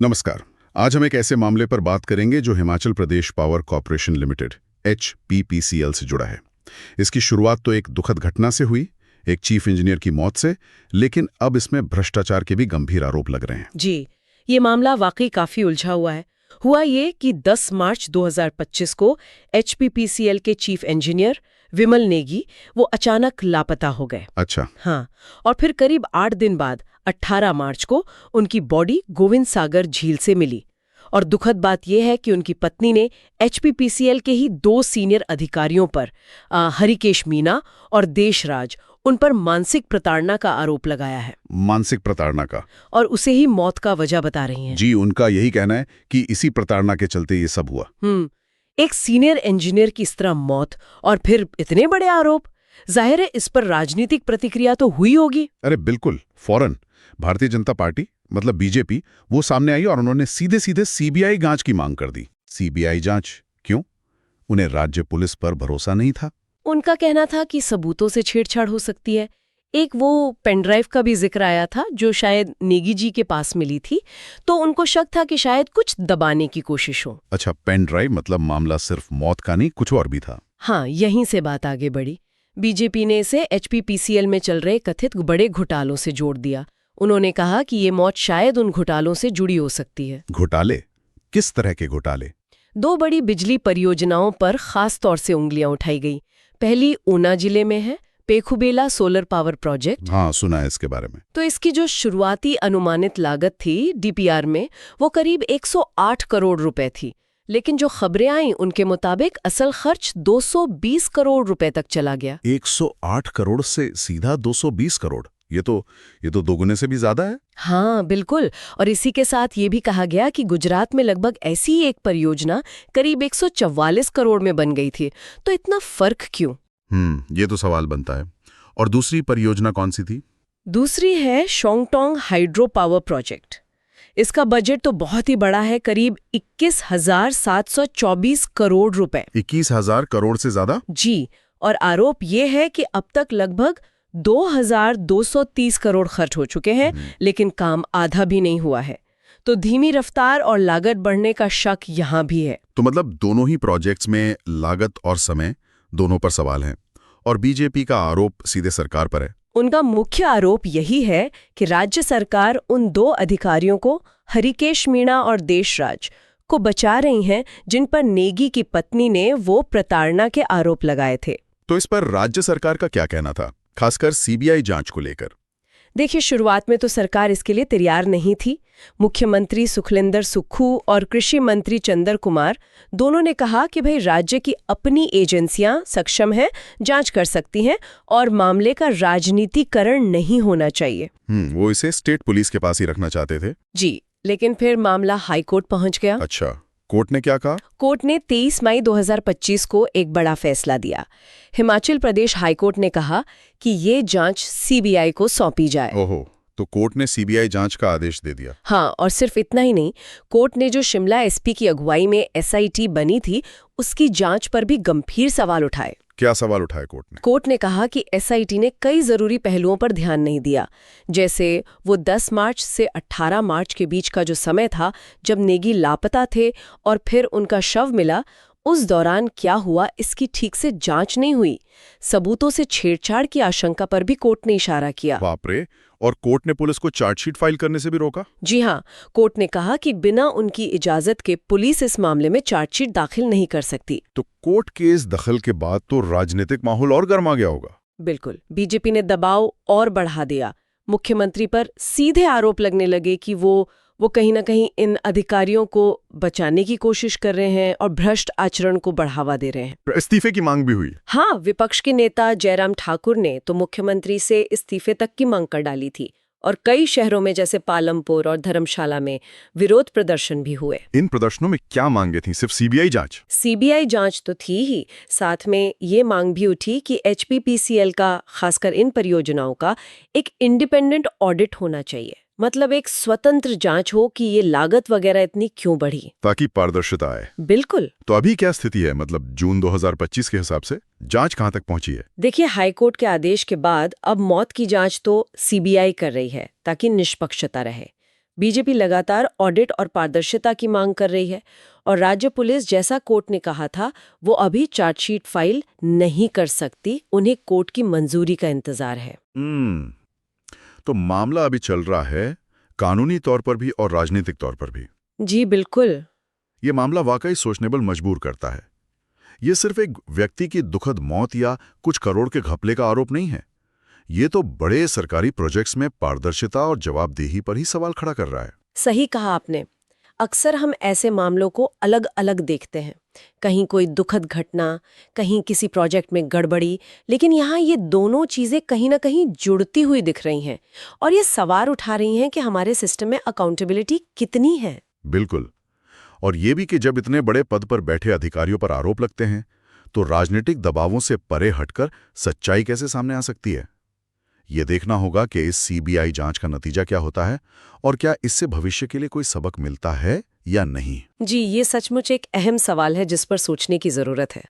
नमस्कार। आज हम एक ऐसे मामले पर बात करेंगे जो Himachal Pradesh power corporation limited HPPCL से जुड़ा है। इसकी शुरुआत तो एक दुखद घटना से हुई, एक चीफ इंजीनियर की मौत से, लेकिन अब इसमें भ्रष्टाचार के भी गंभीर आरोप लग रहे हैं। जी, ये मामला वाकई काफी उलझा हुआ है। हुआ ये कि 10 मार्च 2025 को HPPCL के चीफ इंजीनियर विमल नेगी वो अचानक लापता हो गए। अच्छा। हाँ, और फिर करीब 8 दिन बाद 18 मार्च को उनकी बॉडी गोविंद सागर झील से मिली। और दुखद बात यह है कि उनकी पत्नी ने HPPCL के ही 2 सीनियर अधिकारियों पर हरिकेश मीना और देशराज उन पर मानसिक प्रताड़ना का आरोप लगाया है। मानसिक प्रताड़ना का? और उसे ही मौत का वजह बता रही हैं। जी, उनका यही कहना है कि इसी प्रताड़ना के चलते ये सब हुआ। एक सीनियर इंजीनियर की इस तरह मौत और फिर इतने बड़े आरोप, जाहिर है इस पर राजनीतिक प्रतिक्रिया तो हुई होगी। अरे बिल्कुल, फौरन भारतीय जनता पार्टी मतलब बीजेपी वो सामने आई और उन्होंने सीधे सीधे CBI जांच की मांग कर दी। CBI जांच क्यों? उन्हें राज्य पुलिस पर भरोसा नहीं था। उनका कहना था कि सबूतों से छेड़छाड़ हो सकती है। एक वो पेनड्राइव का भी जिक्र आया था जो शायद नेगी जी के पास मिली थी, तो उनको शक था कि शायद कुछ दबाने की कोशिश हो। अच्छा, पेन ड्राइव मतलब मामला सिर्फ मौत का नहीं, कुछ और भी था। हाँ, यहीं से बात आगे बढ़ी। बीजेपी ने इसे HPPCL में चल रहे कथित बड़े घोटालों से जोड़ दिया। उन्होंने कहा कि ये मौत शायद उन घोटालों से जुड़ी हो सकती है। घोटाले? किस तरह के घोटाले? 2 बड़ी बिजली परियोजनाओं पर खास तौर से उंगलियां उठाई गई। पहली ऊना जिले में है, पेखुबेला सोलर पावर प्रोजेक्ट। हाँ, सुना है इसके बारे में। तो इसकी जो शुरुआती अनुमानित लागत थी DPR में, वो करीब 108 करोड़ रुपए थी। लेकिन जो खबरें आईं उनके मुताबिक असल खर्च 220 करोड़ रुपए तक चला गया। 108 करोड़ से सीधा 220 करोड़? ये तो दोगुने से भी ज्यादा है। हाँ बिल्कुल। और इसी के साथ ये भी कहा गया कि गुजरात में लगभग ऐसी ही एक परियोजना करीब 144 करोड़ में बन गई थी। तो इतना फर्क क्यों? ये तो सवाल बनता है। और दूसरी परियोजना कौन सी थी? दूसरी है शोंगटोंग हाइड्रो पावर प्रोजेक्ट। इसका बजट तो बहुत ही बड़ा है, करीब 21,724 करोड़ रुपए। 21,000 करोड़ से ज्यादा? जी, और आरोप ये है कि अब तक लगभग 2,230 करोड़ खर्च हो चुके हैं, लेकिन काम आधा भी नहीं हुआ है। तो धीमी रफ्तार और लागत बढ़ने का शक यहाँ भी है। तो मतलब दोनों ही प्रोजेक्ट्स में लागत और समय दोनों पर सवाल हैं। और बीजेपी का आरोप सीधे सरकार पर है। उनका मुख्य आरोप यही है कि राज्य सरकार उन 2 अधिकारियों को, हरिकेश मीणा और देशराज को बचा रही हैं, जिन पर नेगी की पत्नी ने वो प्रताड़ना के आरोप लगाए थे। तो इस पर राज्य सरकार का क्या कहना था, खासकर CBI जांच को लेकर? देखिए, शुरुआत में तो सरकार इसके लिए तैयार नहीं थी। मुख्यमंत्री सुखलिंदर सुक्खू और कृषि मंत्री चंदर कुमार दोनों ने कहा कि भाई राज्य की अपनी एजेंसियां सक्षम हैं, जांच कर सकती हैं और मामले का राजनीतिकरण नहीं होना चाहिए। वो इसे स्टेट पुलिस के पास ही रखना चाहते थे। जी, लेकिन फिर मामला हाईकोर्ट पहुंच गया। अच्छा, कोर्ट ने क्या कहा? कोर्ट ने 23 मई 2025 को एक बड़ा फैसला दिया। हिमाचल प्रदेश हाईकोर्ट ने कहा कि ये जांच CBI को सौंपी जाए। ओहो, तो कोर्ट ने CBI जांच का आदेश दे दिया। हाँ, और सिर्फ इतना ही नहीं, कोर्ट ने जो शिमला SP की अगुवाई में SIT बनी थी, उसकी जांच पर भी गंभीर सवाल उठाए। क्या सवाल उठाए कोर्ट ने? कोर्ट ने कहा कि SIT ने कई जरूरी पहलुओं पर ध्यान नहीं दिया, जैसे वो 10 मार्च से 18 मार्च के बीच का जो समय था जब नेगी लापता थे और फिर उनका शव मिला, उस दौरान क्या हुआ इसकी ठीक से जांच नहीं हुई। सबूतों से छेड़छाड़ की आशंका पर भी कोर्ट ने इशारा किया। बाप रे! और कोर्ट ने पुलिस को चार्जशीट फाइल करने से भी रोका? जी हाँ, कोर्ट ने कहा कि बिना उनकी इजाजत के पुलिस इस मामले में चार्जशीट दाखिल नहीं कर सकती। तो कोर्ट के इस दखल के बाद तो राजनीतिक माहौल और गर्मा गया होगा। बिल्कुल, बीजेपी ने दबाव और बढ़ा दिया। मुख्यमंत्री पर सीधे आरोप लगने लगे कि वो कहीं ना कहीं इन अधिकारियों को बचाने की कोशिश कर रहे हैं और भ्रष्ट आचरण को बढ़ावा दे रहे हैं। इस्तीफे की मांग भी हुई। हाँ, विपक्ष के नेता जयराम ठाकुर ने तो मुख्यमंत्री से इस्तीफे तक की मांग कर डाली थी और कई शहरों में जैसे पालमपुर और धर्मशाला में विरोध प्रदर्शन भी हुए। इन प्रदर्शनों में क्या मांगे थी? सिर्फ CBI जांच? CBI जांच तो थी ही, साथ में ये मांग भी उठी कि HPPCL का, खासकर इन परियोजनाओं का, एक इंडिपेंडेंट ऑडिट होना चाहिए। मतलब एक स्वतंत्र जांच हो कि ये लागत वगैरह इतनी क्यों बढ़ी, ताकि पारदर्शिता आए। बिल्कुल। तो अभी क्या स्थिति है, मतलब जून 2025 के हिसाब से जांच कहां तक पहुंची है? देखिए, हाईकोर्ट के आदेश के बाद अब मौत की जांच तो CBI कर रही है ताकि निष्पक्षता रहे। बीजेपी लगातार ऑडिट और पारदर्शिता की मांग कर रही है और राज्य पुलिस, जैसा कोर्ट ने कहा था, वो अभी चार्जशीट फाइल नहीं कर सकती, उन्हें कोर्ट की मंजूरी का इंतजार है। तो मामला अभी चल रहा है, कानूनी तौर पर भी और राजनीतिक तौर पर भी। जी बिल्कुल। ये मामला वाकई सोचने पर मजबूर करता है। ये सिर्फ एक व्यक्ति की दुखद मौत या कुछ करोड़ के घपले का आरोप नहीं है। ये तो बड़े सरकारी प्रोजेक्ट्स में पारदर्शिता और जवाबदेही पर ही सवाल खड़ा कर रहा है। सही कहा आपने। अक्सर हम ऐसे मामलों को अलग अलग देखते हैं, कहीं कोई दुखद घटना, कहीं किसी प्रोजेक्ट में गड़बड़ी, लेकिन यहाँ ये दोनों चीजें कहीं ना कहीं जुड़ती हुई दिख रही हैं और ये सवाल उठा रही हैं कि हमारे सिस्टम में अकाउंटेबिलिटी कितनी है। बिल्कुल। और ये भी कि जब इतने बड़े पद पर बैठे अधिकारियों पर आरोप लगते हैं, तो राजनीतिक दबावों से परे हटकर सच्चाई कैसे सामने आ सकती है। ये देखना होगा कि इस सीबीआई जांच का नतीजा क्या होता है और क्या इससे भविष्य के लिए कोई सबक मिलता है या नहीं। जी, ये सचमुच एक अहम सवाल है जिस पर सोचने की जरूरत है।